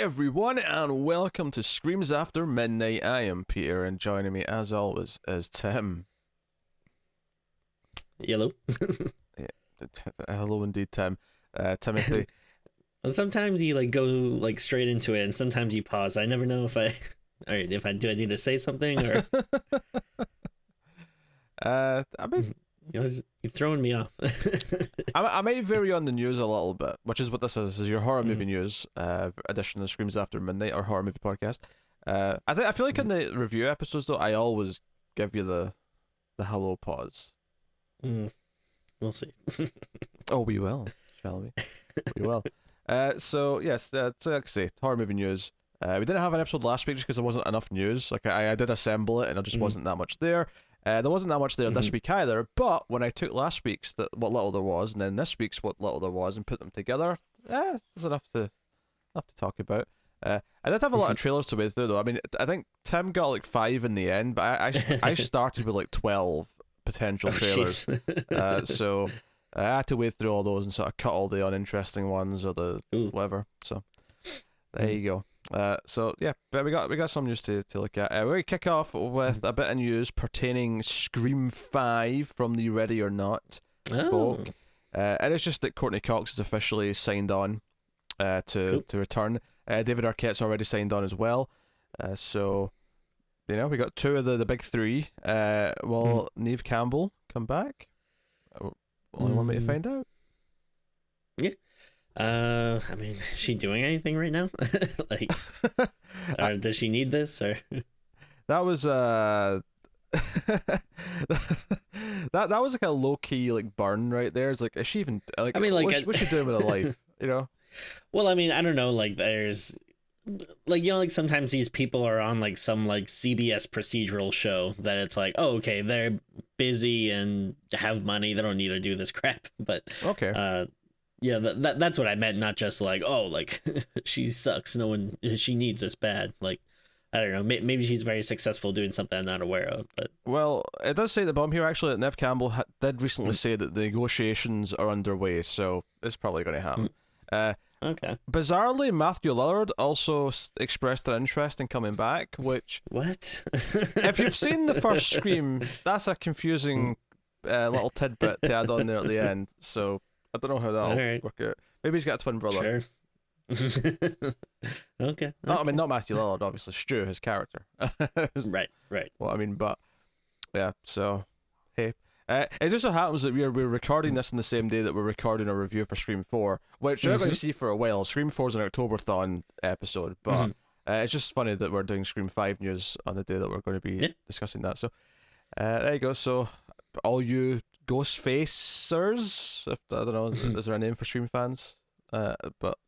everyone, and welcome to Screams After Midnight. I am Peter, and joining me, as always, is Tim. Yellow. Yeah, hello indeed, Tim. Timothy. Well, sometimes you go straight into it, and sometimes you pause. I never know if I, all right, if I do, I need to say something or. I mean, you're throwing me off. I might vary on the news a little bit, which is what this is your horror movie news edition of Screams After Midnight, our horror movie podcast. I feel like in the review episodes though, I always give you the hello pause. We'll see. Oh, we will, shall we? We will. So yes, so like I say, horror movie news. We didn't have an episode last week just because there wasn't enough news. Like I did assemble it, and there just wasn't that much there. There wasn't that much there this week either. But when I took last week's what little there was, and then this week's what little there was, and put them together, there's enough to talk about. I did have a lot of trailers to wade through though. I mean, I think Tim got like 5 in the end, but I started with like 12 potential trailers. So I had to wade through all those and sort of cut all the uninteresting ones or the whatever. So there you go. So yeah, but we got some news to look at. We're gonna kick off with a bit of news pertaining Scream 5 from the Ready or Not folk. And it's just that Courtney Cox has officially signed on to return. David Arquette's already signed on as well. So we got 2 of the big 3. Will Neve Campbell come back? Only one way to find out. Yeah. I mean, is she doing anything right now? Like, or does she need this? Or that was that was like a low key like burn right there. It's like, is she even like? I mean, like, what's she doing with her life? You know. Well, I mean, I don't know. Like, there's like like sometimes these people are on like some like CBS procedural show that it's like, oh, okay, they're busy and have money, they don't need to do this crap. But okay. Yeah, that's what I meant. Not just like, oh, like she sucks. No one, she needs this bad. Like, I don't know. Maybe she's very successful doing something I'm not aware of. But well, it does say at the bottom here actually that Neve Campbell did recently say that the negotiations are underway, so it's probably going to happen. Okay. Bizarrely, Matthew Lillard also expressed an interest in coming back. Which what? If you've seen the first Scream, that's a confusing little tidbit to add on there at the end. So. I don't know how that'll work out. Maybe he's got a twin brother. Sure. Okay. No, I mean, not Matthew Lillard, obviously. Stu, his character. Right. Well, I mean, but yeah. So, hey, it just so happens that we're recording this in the same day that we're recording a review for Scream 4, which you're not going to see for a while. Scream 4 is an October-thon episode, but it's just funny that we're doing Scream 5 news on the day that we're going to be discussing that. So, there you go. So, all you Ghostfacers, I don't know, is there a name for Scream fans? But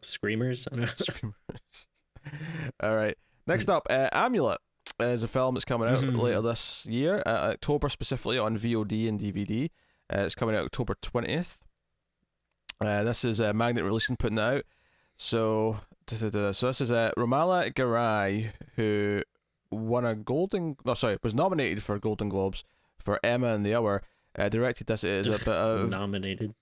Screamers. Screamers. All right. Next up, Amulet is a film that's coming out later this year, October specifically on VOD and DVD. It's coming out October 20th. This is Magnet Releasing putting it out. So this is Romala Garai, who was nominated for Golden Globes for Emma and the Hour. Directed this. It is a bit of nominated.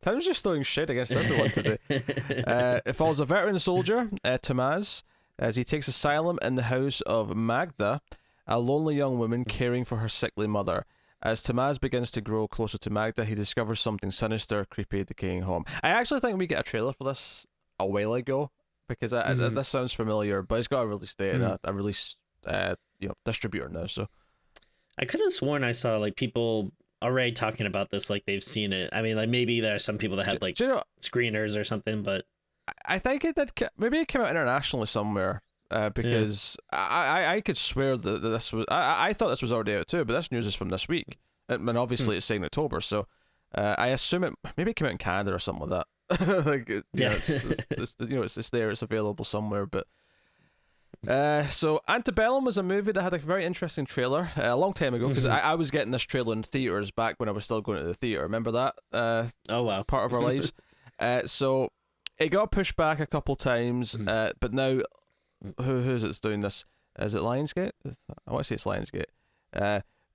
Tim's just throwing shit against everyone today. It follows a veteran soldier, Tamaz, as he takes asylum in the house of Magda, a lonely young woman caring for her sickly mother. As Tamaz begins to grow closer to Magda, he discovers something sinister, creepy, decaying home. I actually think we get a trailer for this a while ago, because this sounds familiar, but it's got a release date and a release distributor now, so. I could have sworn I saw like people already talking about this, like they've seen it. I mean, like maybe there are some people that had like screeners or something, but I think it did. Maybe it came out internationally somewhere. Because I could swear that this was. I thought this was already out too, but this news is from this week, and obviously it's saying October, so I assume it came out in Canada or something like that. Like it's there, it's available somewhere, but. So Antebellum was a movie that had a very interesting trailer a long time ago, because I was getting this trailer in theaters back when I was still going to the theater. Remember that? Oh wow, part of our lives. So it got pushed back a couple times, but now who's it's doing this? Is it Lionsgate? I want to say it's Lionsgate.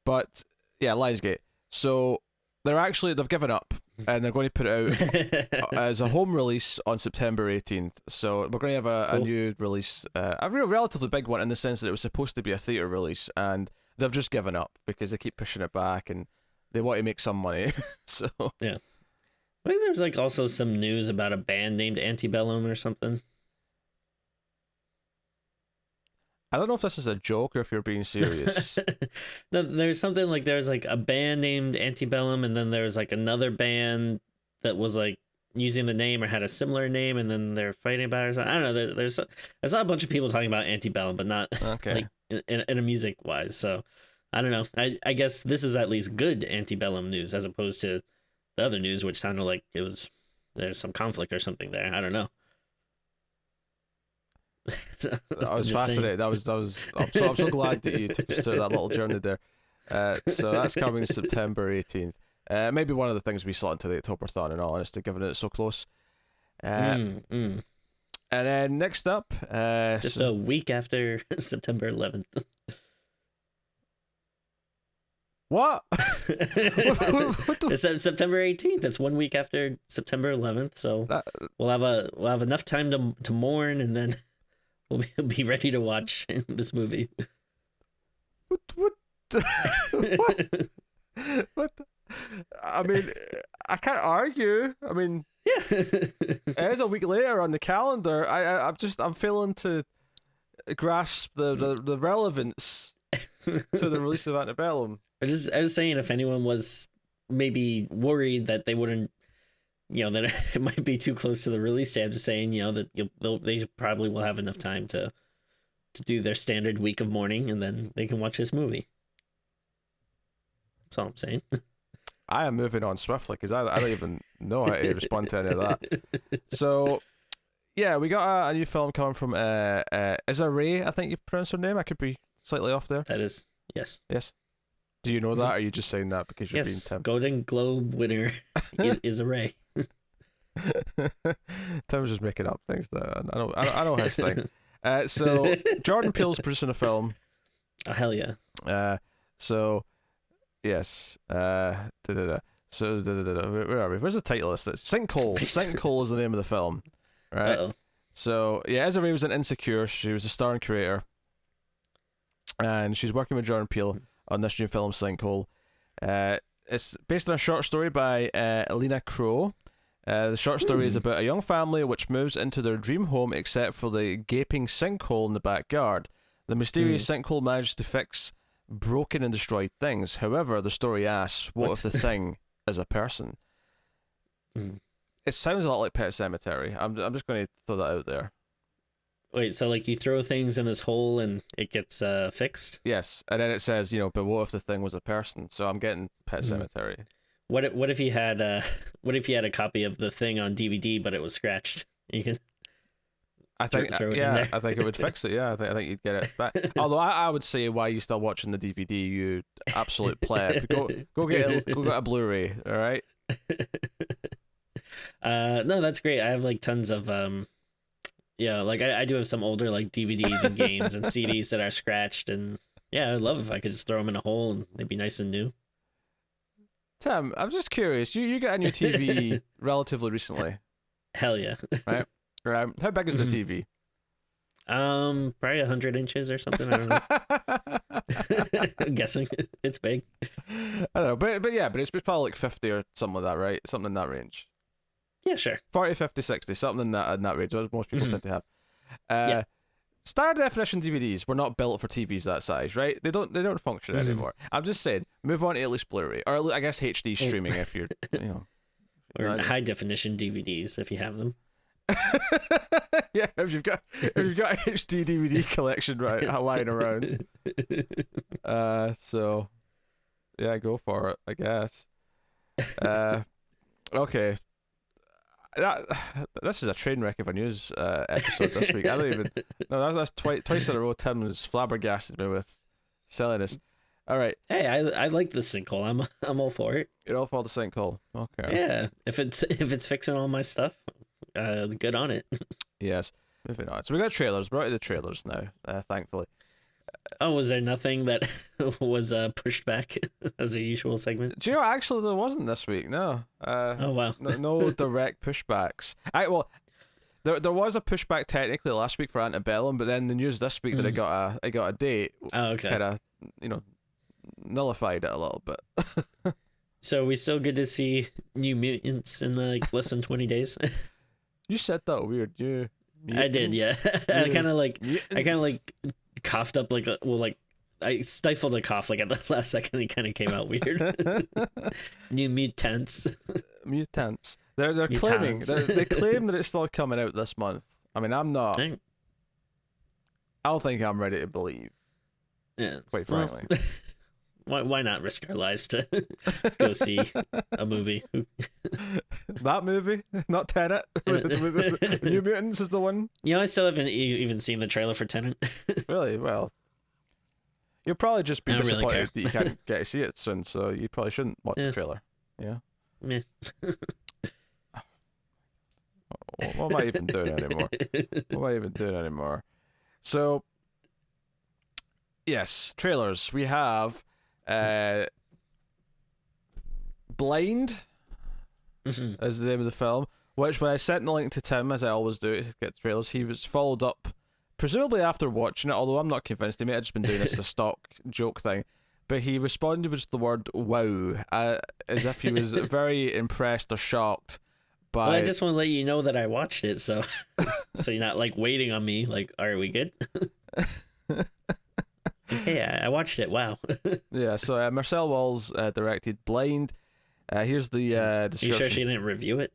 But yeah, Lionsgate. So they've given up. and they're going to put it out as a home release on September 18th. So we're going to have a Cool. new release, a relatively big one in the sense that it was supposed to be a theater release, and they've just given up because they keep pushing it back and they want to make some money. So Yeah. I think there's like also some news about a band named Antebellum or something. I don't know if this is a joke or if you're being serious. There's something like there's like a band named Antebellum, and then there's like another band that was like using the name or had a similar name, and then they're fighting about it or something. I don't know. I saw a bunch of people talking about Antebellum, but not Okay. like in a music wise. So I don't know. I guess this is at least good Antebellum news as opposed to the other news, which sounded like there's some conflict or something there. I don't know. I was fascinated. That was. I'm so glad that you took us through that little journey there. So that's coming September 18th. Maybe one of the things we saw into the Octoberthon, in all honesty, given it's so close. And then next up, just a week after September 11th. What? It's September 18th. It's 1 week after September 11th. So we'll have enough time to mourn, and then we'll be ready to watch this movie. What? What? I mean, I can't argue. I mean, yeah, it is a week later on the calendar. I'm failing to grasp the relevance to the release of Antebellum. I was saying, if anyone was maybe worried that they wouldn't, that it might be too close to the release date, I'm just saying, that they probably will have enough time to do their standard week of mourning, and then they can watch this movie. That's all I'm saying. I am moving on swiftly because I don't even know how to respond to any of that. So, yeah, we got a new film coming from Issa Rae, I think you pronounce her name. I could be slightly off there. That is, yes. Yes. Do you know that, or are you just saying that because you're being Tim? Golden Globe winner is a Ray. Tim's just making up things though. I know his thing. So Jordan Peele's producing a film. Oh, hell yeah. So yes. So where are we? Where's the title list? Sinkhole. Sinkhole is the name of the film. Right. Uh-oh. So yeah, Issa Rae was in Insecure. She was a star and creator, and she's working with Jordan Peele on this new film, Sinkhole. It's based on a short story by Alina Crow. The short story is about a young family which moves into their dream home except for the gaping sinkhole in the backyard. The mysterious sinkhole manages to fix broken and destroyed things. However, the story asks, what if the thing is a person? It sounds a lot like Pet Sematary. I'm just going to throw that out there. Wait, so like you throw things in this hole and it gets fixed? Yes, and then it says, but what if the thing was a person? So I'm getting Pet Sematary. What if you had a copy of the thing on DVD but it was scratched? You can. I think throw it in there. I think it would fix it. Yeah, I think you'd get it back. Although I would say, why are you still watching the DVD? You absolute pleb. Go get a Blu-ray. All right. No, that's great. I have like tons of yeah, like I do have some older like DVDs and games and CDs that are scratched, and yeah, I'd love if I could just throw them in a hole and they'd be nice and new. Tim, I'm just curious. You got a new TV relatively recently. Hell yeah. Right. How big is the TV? Probably 100 inches or something. I don't know. I'm guessing it's big. I don't know, but it's probably like 50 or something like that, right? Something in that range. Yeah, sure. 40, 50, 60, something in that range. As most people tend to have. Yeah. Standard definition DVDs were not built for TVs that size, right? They don't function anymore. I'm just saying, move on to at least Blu-ray, or I guess HD streaming if you're, or high definition DVDs if you have them. Yeah, if you've got a HD DVD collection right lying around. So yeah, go for it, I guess. Okay. This is a train wreck of a news episode this week. I don't even. No, that's twice in a row. Tim's flabbergasted me with selling this. All right. Hey, I like the sinkhole. I'm all for it. You're all for the sinkhole. Okay. Yeah, if it's fixing all my stuff, good on it. Yes. Moving on. So we got trailers. We're out of the trailers now. Thankfully. Oh, was there nothing that was pushed back as a usual segment? Do you know, actually, there wasn't this week, no. Oh wow. No direct pushbacks. Well, there was a pushback technically last week for Antebellum, but then the news this week that it got a date Oh, okay. kind of, nullified it a little bit. So are we still good to see New Mutants in like less than 20 days? You said that weird. You. I did, yeah. I kind of like coughed up I stifled a cough like at the last second. It kind of came out weird. New Mutants. Mutants. They're claiming they claim that it's still coming out this month. I mean, I'm not. I don't think I'm ready to believe. Yeah. Quite frankly. Why not risk our lives to go see a movie? That movie, not Tenet. With New Mutants is the one. I still haven't even seen the trailer for Tenet. Really? Well, you'll probably just be disappointed really that you can't get to see it soon, so you probably shouldn't watch the trailer. Yeah. Yeah. What am I even doing anymore? So, yes, trailers. We have Blind is the name of the film, which when I sent the link to Tim, as I always do to get trailers, he was followed up, presumably after watching it, although I'm not convinced. He may have just been doing this as a stock joke thing, but he responded with the word "wow," as if he was very impressed or shocked by... Well, I just want to let you know that I watched it, so you're not like waiting on me. Like, are we good? Hey, I watched it. Wow. Yeah, so Marcel Walls directed Blind. Here's the description. You sure she didn't review it?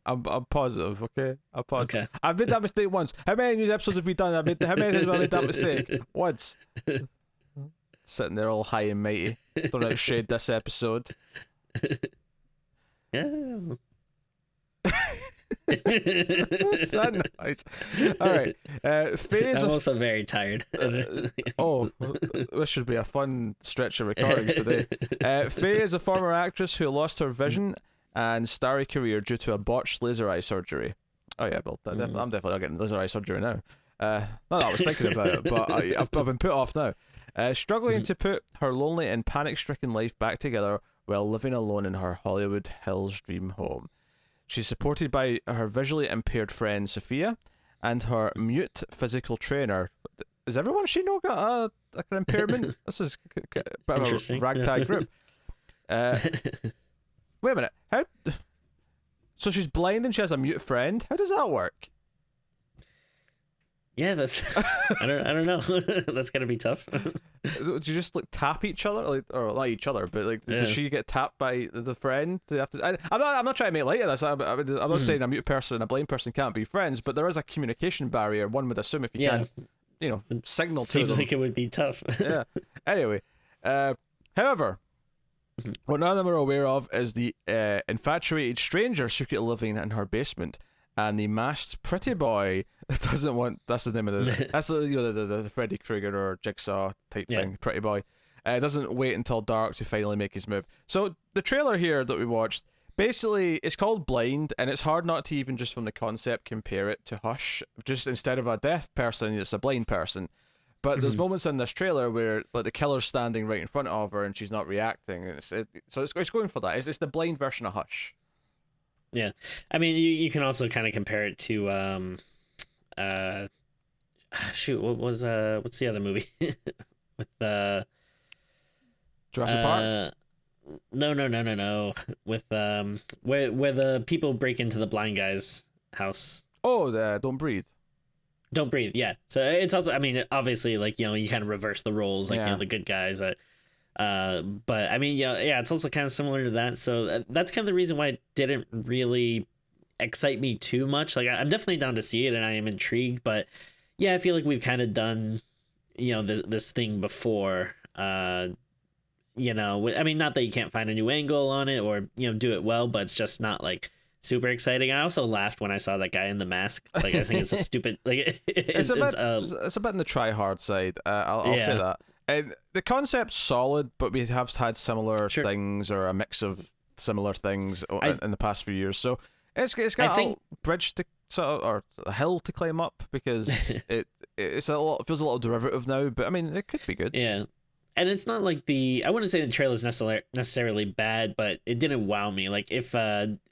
I'm positive, okay? I'm positive. Okay. I've made that mistake once. How many news episodes have we done? How many times have I made that mistake? Once. Sitting there all high and mighty. Don't outshade this episode. Yeah. Is that nice? All right. I'm also very tired. This should be a fun stretch of recordings today. Faye is a former actress who lost her vision and starry career due to a botched laser eye surgery. Oh yeah, well, I'm definitely not getting laser eye surgery now. Not that I was thinking about it, but I've been put off now. Struggling to put her lonely and panic-stricken life back together while living alone in her Hollywood Hills dream home. She's supported by her visually impaired friend Sophia and her mute physical trainer. Has everyone she know got an impairment? This is a bit of a ragtag group. Wait a minute. How? So she's blind and she has a mute friend. How does that work? Yeah, that's I don't know. That's gotta be tough. Do you just like tap each other, or not each other, but like does she get tapped by the friend? Do they have to? I'm not trying to make light of this. I'm not saying a mute person and a blind person can't be friends, but there is a communication barrier. One would assume if you can't, signal to them. Seems like it would be tough. Yeah. Anyway, however, what none of them are aware of is the infatuated stranger secretly living in her basement. And the masked pretty boy doesn't want... That's the name of the... That's the Freddy Krueger or Jigsaw type thing. Pretty boy. Doesn't wait until dark to finally make his move. So the trailer here that we watched, basically, it's called Blind, and it's hard not to even just from the concept compare it to Hush. Just instead of a deaf person, it's a blind person. But there's moments in this trailer where like the killer's standing right in front of her and she's not reacting. So it's going for that. It's the blind version of Hush. Yeah, I mean, you can also kind of compare it to what's the other movie with Jurassic Park? No. With where the people break into the blind guy's house. Oh, Don't Breathe. Don't Breathe. Yeah. So it's also, I mean, obviously, like, you kind of reverse the roles, like the good guys. But I mean, it's also kind of similar to that. So that's kind of the reason why it didn't really excite me too much. Like, I'm definitely down to see it and I am intrigued, but yeah, I feel like we've kind of done, this thing before. I mean, not that you can't find a new angle on it or, do it well, but it's just not like super exciting. I also laughed when I saw that guy in the mask. Like, I think it's a stupid, like, it's a bit in the try hard side. I'll say that. And the concept's solid, but we have had similar things or a mix of similar things in the past few years. So it's got a bridge to or a hill to climb up because it's it feels a little derivative now, but I mean, it could be good. Yeah. And it's not like I wouldn't say the trailer is necessarily bad, but it didn't wow me. Like if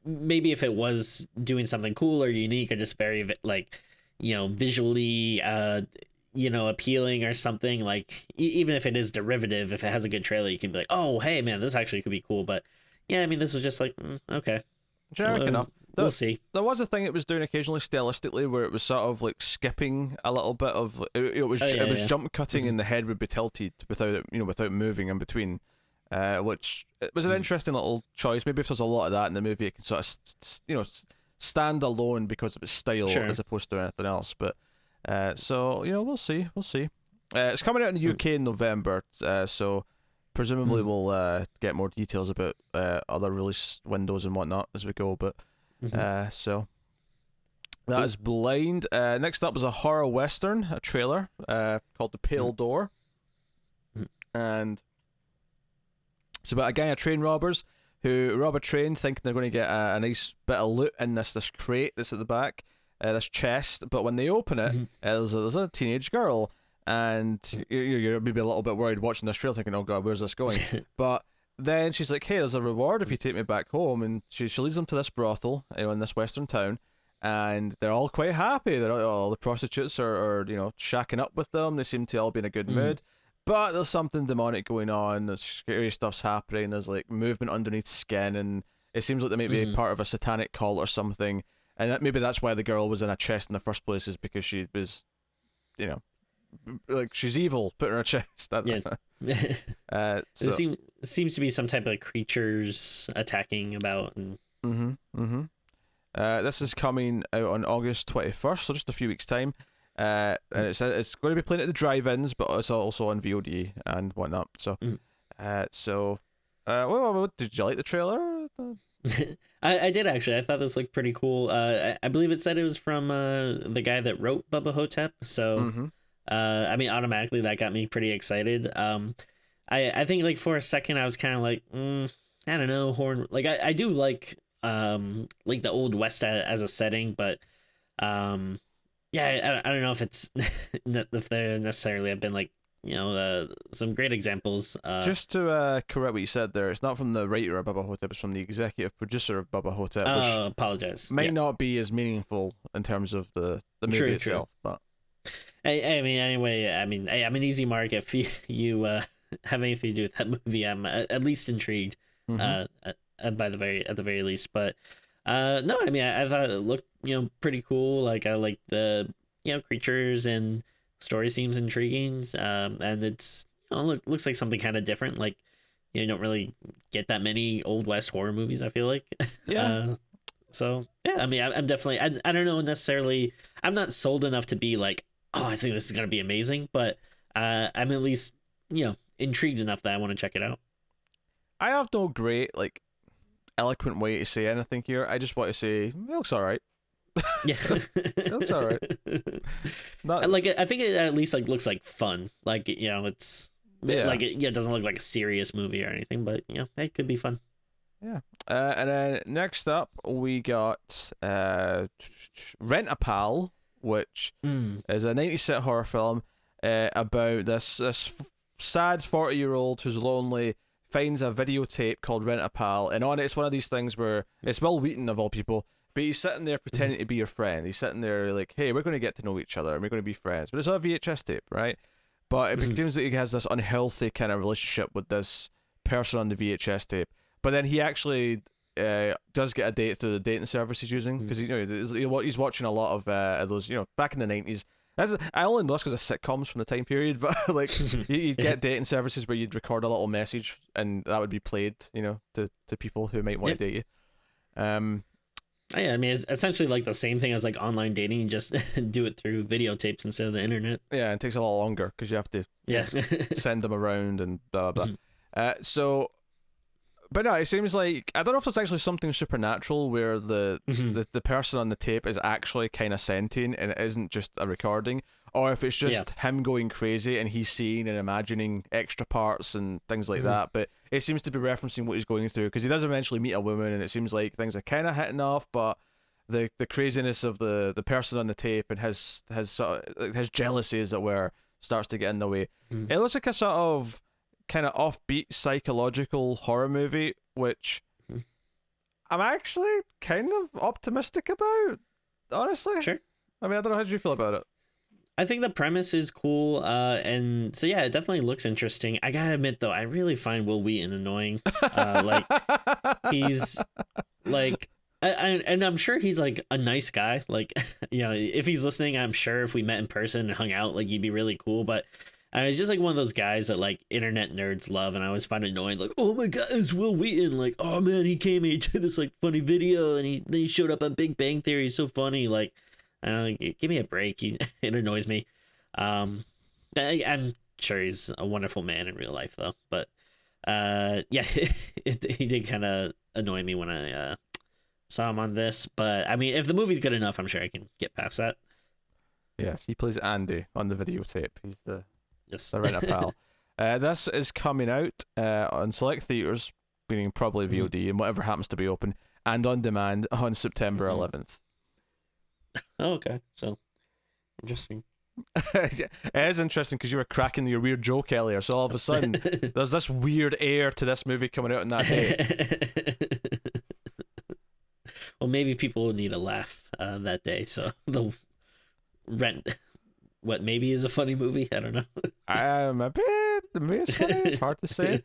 maybe if it was doing something cool or unique or just very like, visually appealing or something, like even if it is derivative, if it has a good trailer, you can be like, oh hey man, this actually could be cool. But yeah, I mean, this was just like okay, Generic enough. we'll see. There was a thing it was doing occasionally stylistically where it was sort of like skipping a little bit of it was jump cutting and the head would be tilted without it, without moving in between, which it was an interesting little choice. Maybe if there's a lot of that in the movie, it can sort of stand alone because of its style as opposed to anything else. But so we'll see. It's coming out in the UK in November, so presumably we'll get more details about other release windows and whatnot as we go. But so that is Blind. Next up was a horror western, a trailer called The Pale Door, and it's about a gang of train robbers who rob a train thinking they're going to get a nice bit of loot in this crate that's at the back, this chest. But when they open it, there's a teenage girl. And you're maybe a little bit worried watching this trailer thinking, oh god, where's this going? But then she's like, hey, there's a reward if you take me back home. And she leads them to this brothel in this western town. And they're all quite happy. All the prostitutes are shacking up with them. They seem to all be in a good mood. But there's something demonic going on. There's scary stuff's happening. There's like movement underneath skin. And it seems like they may be part of a satanic cult or something. And maybe that's why the girl was in a chest in the first place, is because she was, like she's evil, put her in a chest. Yeah. So. It seems to be some type of creatures attacking about. And... this is coming out on August 21st, so just a few weeks' time. And it's going to be playing at the drive-ins, but it's also on VOD and whatnot. So, well, did you like the trailer? I did actually. I thought this looked pretty cool. I believe it said it was from the guy that wrote Bubba Hotep. So. I mean, automatically that got me pretty excited. I think like for a second I was kind of like, I don't know, horror. Like I do like the Old West as a setting, but yeah, I don't know if it's if there necessarily have been like some great examples. Just to correct what you said there, it's not from the writer of Bubba Hotep, it's from the executive producer of Bubba Hotep. Oh, apologize. Might not be as meaningful in terms of the movie itself, but. I mean, anyway, I'm an easy mark if you have anything to do with that movie. I'm at least intrigued, at the very least. But no, I mean, I thought it looked pretty cool. Like I like the creatures, and story seems intriguing. And it's looks like something kind of different. Like you don't really get that many Old West horror movies, I feel like. Yeah. So yeah, I mean, I'm definitely. I don't know necessarily. I'm not sold enough to be like, oh, I think this is gonna be amazing, but I'm at least intrigued enough that I want to check it out. I have no great eloquent way to say anything here. I just want to say it looks alright. Yeah, it looks alright. I think it at least looks like fun. Like it's like it doesn't look like a serious movie or anything, but it could be fun. Yeah. And then next up we got Rent a Pal, which is a 90s horror film about this sad 40-year-old who's lonely, finds a videotape called Rent a Pal, and on it, it's one of these things where it's Will Wheaton of all people, but he's sitting there pretending to be your friend. He's sitting there like, hey, we're going to get to know each other and we're going to be friends, but it's a VHS tape, right? But it becomes that he has this unhealthy kind of relationship with this person on the VHS tape, but then he actually does get a date through the dating service he's using, because he's watching a lot of those back in the 90s. I only know this because of sitcoms from the time period, but you'd get dating services where you'd record a little message and that would be played to people who might want to date you. Yeah, I mean, it's essentially like the same thing as online dating. You just do it through videotapes instead of the internet. Yeah, it takes a lot longer because you have to send them around and blah blah. But no, it seems like, I don't know if it's actually something supernatural where the person on the tape is actually kind of sentient and it isn't just a recording, or if it's just him going crazy and he's seeing and imagining extra parts and things like that. But it seems to be referencing what he's going through, because he does eventually meet a woman and it seems like things are kind of hitting off, but the craziness of the person on the tape and his jealousy, as it were, starts to get in the way. Mhm. It looks like a sort of kind of offbeat psychological horror movie, which Mhm. I'm actually kind of optimistic about, honestly. Sure. I mean, I don't know, how do you feel about it? I think the premise is cool, and so yeah, it definitely looks interesting. I gotta admit though, I really find Will Wheaton annoying. Like he's like, and I'm sure he's like a nice guy. Like, if he's listening, I'm sure if we met in person and hung out, like he'd be really cool. But he's just like one of those guys that like internet nerds love, and I always find it annoying. Like, oh my god, it's Will Wheaton. Like, oh man, he came and he did this like funny video, and then he showed up on Big Bang Theory. He's so funny. Like, I don't know, give me a break. It annoys me. I'm sure he's a wonderful man in real life though. But yeah, he did kind of annoy me when I saw him on this. But I mean, if the movie's good enough, I'm sure I can get past that. Yes, he plays Andy on the videotape. He's the Yes. rent-a-pal. This is coming out on select theaters, meaning probably VOD and whatever happens to be open, and on demand on September 11th. Oh, okay. So interesting. It is interesting because you were cracking your weird joke earlier, so all of a sudden there's this weird air to this movie coming out on that day. Well, maybe people will need a laugh that day, so they'll rent what maybe is a funny movie. I don't know. Maybe it's funny. It's hard to say.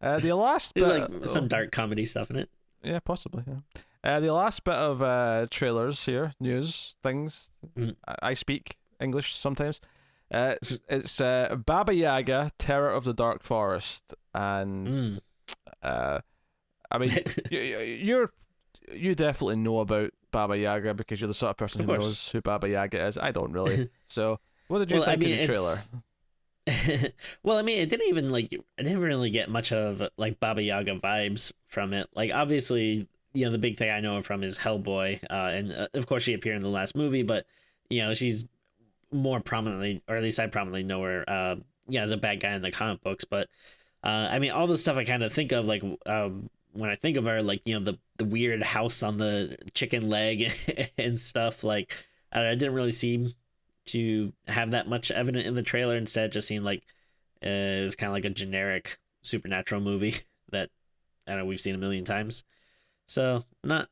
The last bit, There's like some dark comedy stuff in it. yeah, possibly. Yeah. The last bit of trailers here, news things. I speak English sometimes. It's Baba Yaga, Terror of the Dark Forest, and I mean, you definitely know about Baba Yaga because you're the sort of person who knows who Baba Yaga is. I don't really. So, what did you think of the trailer? Well, I mean, it didn't really get much of like Baba Yaga vibes from it. Like, obviously, the big thing I know her from is Hellboy, and of course she appeared in the last movie, but she's more prominently, or at least I prominently know her, as a bad guy in the comic books. But I mean, all the stuff I kind of think of, like when I think of her, like the weird house on the chicken leg and stuff, like I didn't really seem to have that much evident in the trailer. Instead, it just seemed like it was kind of like a generic supernatural movie that I don't know we've seen a million times. So not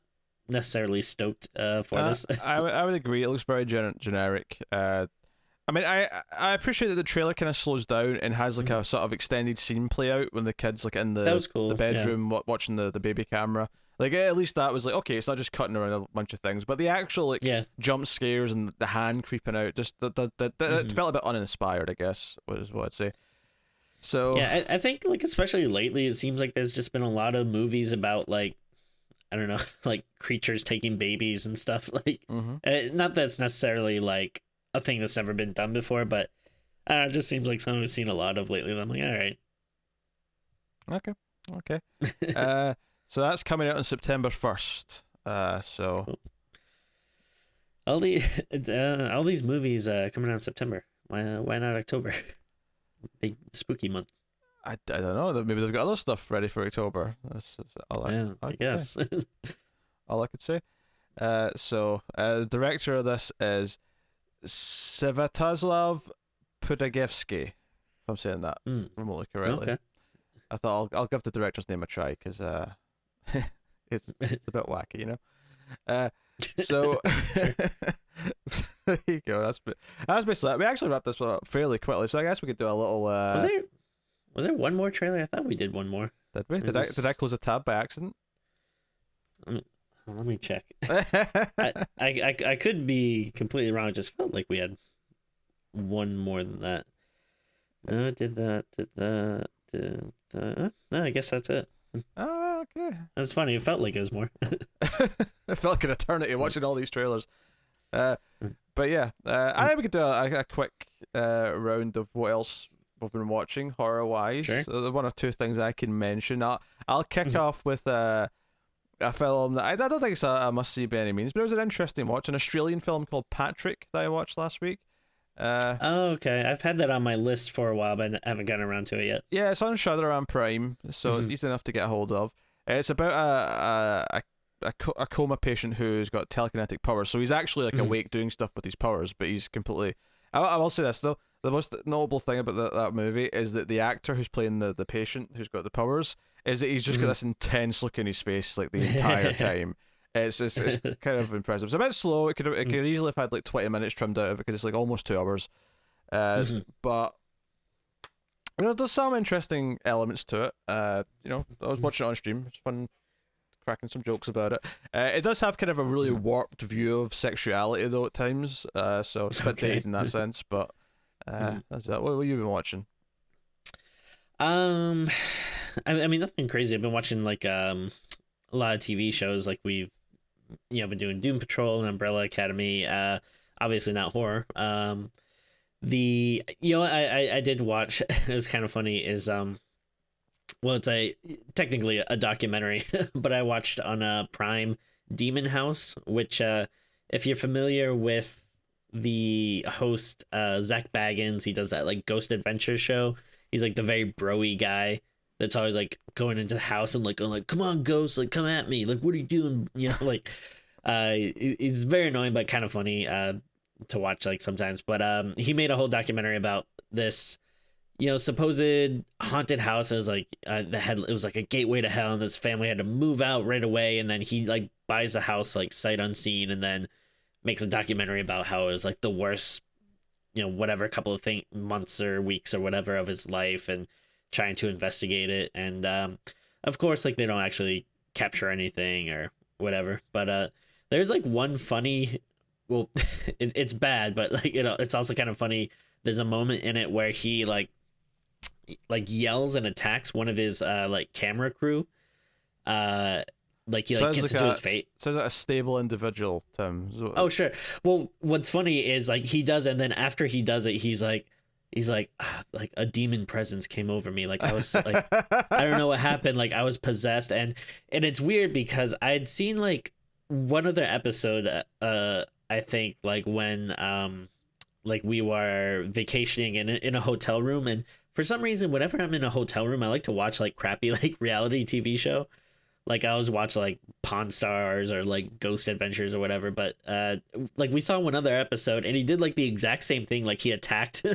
necessarily stoked for this. I would agree. It looks very generic. I mean, I appreciate that the trailer kind of slows down and has like a sort of extended scene play out when the kid's like in that was cool. the bedroom watching the baby camera. Like at least that was like, okay, it's not just cutting around a bunch of things, but the actual like jump scares and the hand creeping out just it felt a bit uninspired, I guess, was what I'd say. So yeah, I think like especially lately, it seems like there's just been a lot of movies about like, I don't know, like creatures taking babies and stuff. Like, not that it's necessarily like a thing that's never been done before, but it just seems like something we've seen a lot of lately. And I'm like, all right. Okay. So that's coming out on September 1st. So cool. All these movies coming out in September. Why not October? Big spooky month. I don't know. Maybe they've got other stuff ready for October. That's all I guess. All I could say. So the director of this is Sviatoslav Pudagevsky, if I'm saying that remotely correctly. Okay. I thought I'll give the director's name a try because it's a bit wacky, So there you go. That's basically it. We actually wrapped this one up fairly quickly, so I guess we could do a little. Was there one more trailer? I thought we did one more. Did we? Did I close a tab by accident? Let me check. I could be completely wrong. It just felt like we had one more than that. No, did that. No, I guess that's it. Oh, okay. That's funny. It felt like it was more. It felt like an eternity watching all these trailers. But yeah, I think we could do a quick round of what else we've been watching horror wise. Sure. One or two things I can mention. I'll kick off with a film that I don't think it's a must see by any means, but it was an interesting watch. An Australian film called Patrick that I watched last week. Okay. I've had that on my list for a while, but I haven't gotten around to it yet. Yeah, it's on Shudder and Prime, so it's easy enough to get a hold of. It's about a coma patient who's got telekinetic powers. So he's actually like awake doing stuff with his powers, but he's completely. I will say this though: the most notable thing about that movie is that the actor who's playing the patient who's got the powers is that he's just got this intense look in his face like the entire time. It's kind of impressive. It's a bit slow. It could easily have had like 20 minutes trimmed out of it because it's like almost 2 hours. But there's some interesting elements to it. I was watching it on stream. It's fun, cracking some jokes about it. It does have kind of a really warped view of sexuality though at times. So it's a bit dated in that sense. But that's that. What have you been watching? I mean nothing crazy. I've been watching like a lot of TV shows. Like we've been doing Doom Patrol and Umbrella Academy. Obviously not horror. I did watch. It was kind of funny. Is well, it's technically a documentary, but I watched on Prime Demon House, which if you're familiar with the host Zach Baggins, he does that like Ghost Adventure show. He's like the very broy guy that's always like going into the house and like going like, come on ghost, like come at me, like what are you doing, like he's very annoying but kind of funny to watch like sometimes. But he made a whole documentary about this supposed haunted house. It was like it was like a gateway to hell, and this family had to move out right away, and then he like buys a house like sight unseen and then makes a documentary about how it was like the worst whatever couple of months or weeks or whatever of his life, and trying to investigate it. And of course like they don't actually capture anything or whatever, but there's like one funny, well it's bad, but like it's also kind of funny. There's a moment in it where he like yells and attacks one of his like camera crew. Like he like gets into his fate. Sounds like a stable individual, Tim. Oh sure. Well, what's funny is like he does it, and then after he does it, he's like like a demon presence came over me. Like I was like I don't know what happened. Like I was possessed, and it's weird because I had seen like one other episode. I think like when like we were vacationing in a hotel room, and for some reason whenever I'm in a hotel room I like to watch like crappy like reality TV show. Like I always watch like Pawn Stars or like Ghost Adventures or whatever, but like we saw one other episode and he did like the exact same thing. Like he attacked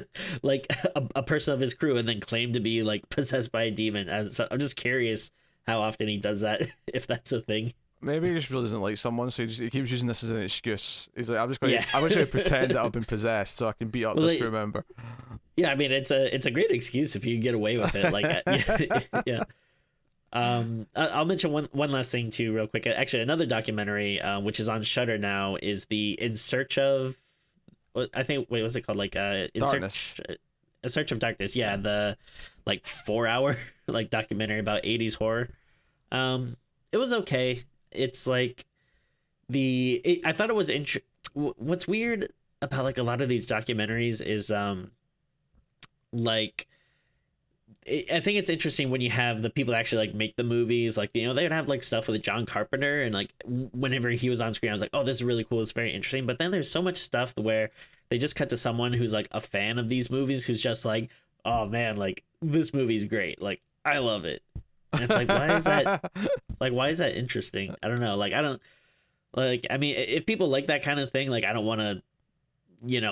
like a person of his crew and then claimed to be like possessed by a demon. So I'm just curious how often he does that, if that's a thing. Maybe he just really doesn't like someone, so he keeps using this as an excuse. He's like, I'm just going to pretend that I've been possessed so I can beat up this crew member. Yeah, I mean it's a great excuse if you can get away with it. Like yeah. I'll mention one last thing too real quick. Actually, another documentary which is on Shudder now is the In Search of, I think, what's it called, like Darkness. A Search of Darkness. Yeah, the like 4-hour like documentary about 80s horror. It was okay. It's like I thought it was what's weird about like a lot of these documentaries is like I think it's interesting when you have the people that actually like make the movies, like, they would have like stuff with John Carpenter, and like whenever he was on screen, I was like, oh, this is really cool. It's very interesting. But then there's so much stuff where they just cut to someone who's like a fan of these movies, who's just like, oh man, like this movie's great. Like I love it. And it's like, why is that interesting? I don't know. Like, I don't like, I mean, if people like that kind of thing, like I don't want to,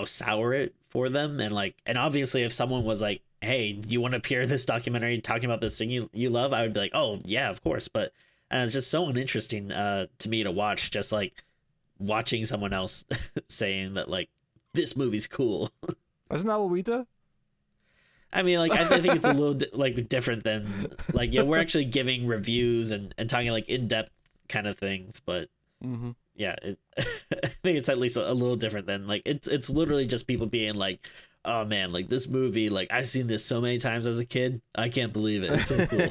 sour it for them. And like, and obviously if someone was like, hey, do you want to appear in this documentary talking about this thing you love? I would be like, oh yeah, of course. But it's just so uninteresting to me to watch, just like watching someone else saying that like this movie's cool. Isn't that what we do? I mean, like, I think it's a little like different than like, yeah, we're actually giving reviews and talking like in-depth kind of things, but yeah, I think it's at least a little different than like, it's literally just people being like, oh man, like this movie, like I've seen this so many times as a kid. I can't believe it. It's so cool.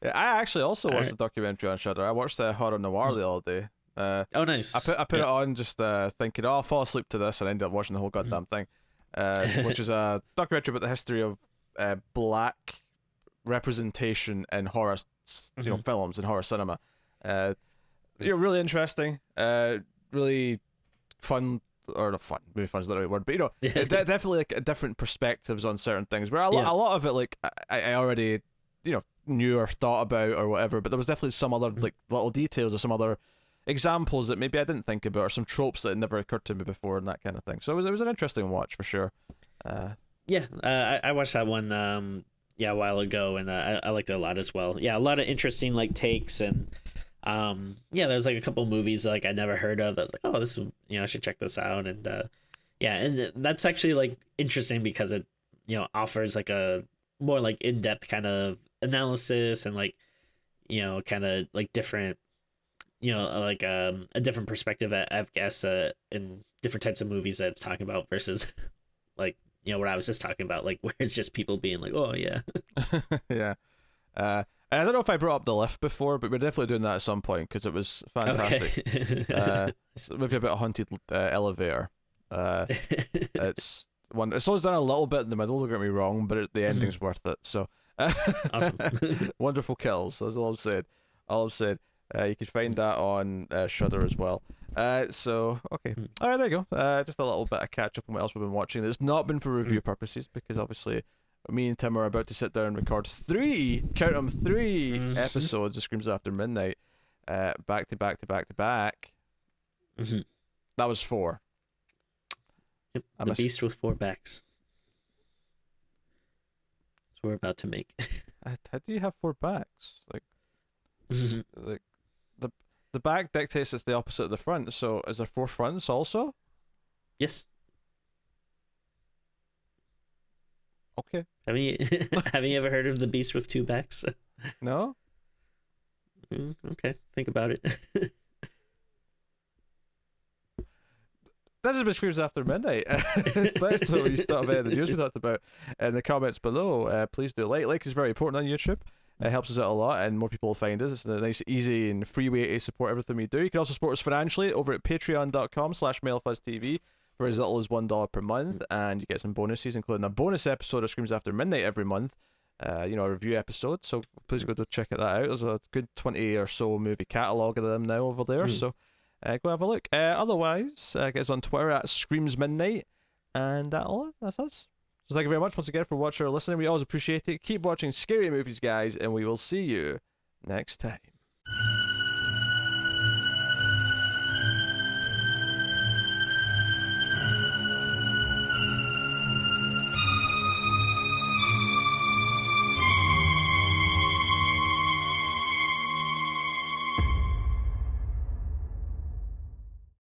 Yeah, I actually also watched the documentary on Shudder. I watched Horror Noir the other day. Oh, nice. I put it on just thinking, oh, I'll fall asleep to this, and I ended up watching the whole goddamn thing. Which is a documentary about the history of black representation in horror, films and horror cinema. Really interesting. Really fun. Or not fun, maybe fun's not the right word, but definitely like different perspectives on certain things. Where a lot of it, like I already, knew or thought about or whatever, but there was definitely some other like little details or some other examples that maybe I didn't think about, or some tropes that had never occurred to me before, and that kind of thing. So it was an interesting watch for sure. I watched that one a while ago, and I liked it a lot as well. Yeah, a lot of interesting like takes, and there's like a couple movies like I never heard of that was like, oh, this is, I should check this out. And and that's actually like interesting because it offers like a more like in-depth kind of analysis, and like kind of like different like a different perspective, I guess, in different types of movies that it's talking about versus like what I was just talking about, like where it's just people being like, oh yeah. Yeah. And I don't know if I brought up The Lift before, but we're definitely doing that at some point because it was fantastic. Okay. It's a movie about a haunted elevator. It's one. It slows down a little bit in the middle. Don't get me wrong, but the ending's worth it. So Awesome. Wonderful kills. That's all I'm saying. You can find that on Shudder as well. So okay, all right, there you go. Just a little bit of catch up on what else we've been watching. It's not been for review purposes because obviously me and Tim are about to sit down and record three episodes of Screams After Midnight, back to back to back to back. That was 4. Yep, the beast with 4 backs. That's what we're about to make. How do you have 4 backs? Like the back dictates it's the opposite of the front. So is there 4 fronts also? Yes. Okay. Have you ever heard of the beast with 2 backs? No. Okay, think about it. This has been Screams After Midnight. Let us know what you thought about the news we talked about in the comments below. Please do like is very important on YouTube. It helps us out a lot, and more people will find us. It's a nice, easy, and free way to support everything we do. You can also support us financially over at patreon.com/MailFuzzTV for as little as $1 per month, and you get some bonuses, including a bonus episode of Screams After Midnight every month. A review episode. So please go to check that out. There's a good 20 or so movie catalogue of them now over there. So go have a look. Otherwise, get us on Twitter at Screams Midnight, and that's us. So thank you very much once again for watching or listening. We always appreciate it. Keep watching scary movies, guys, and we will see you next time.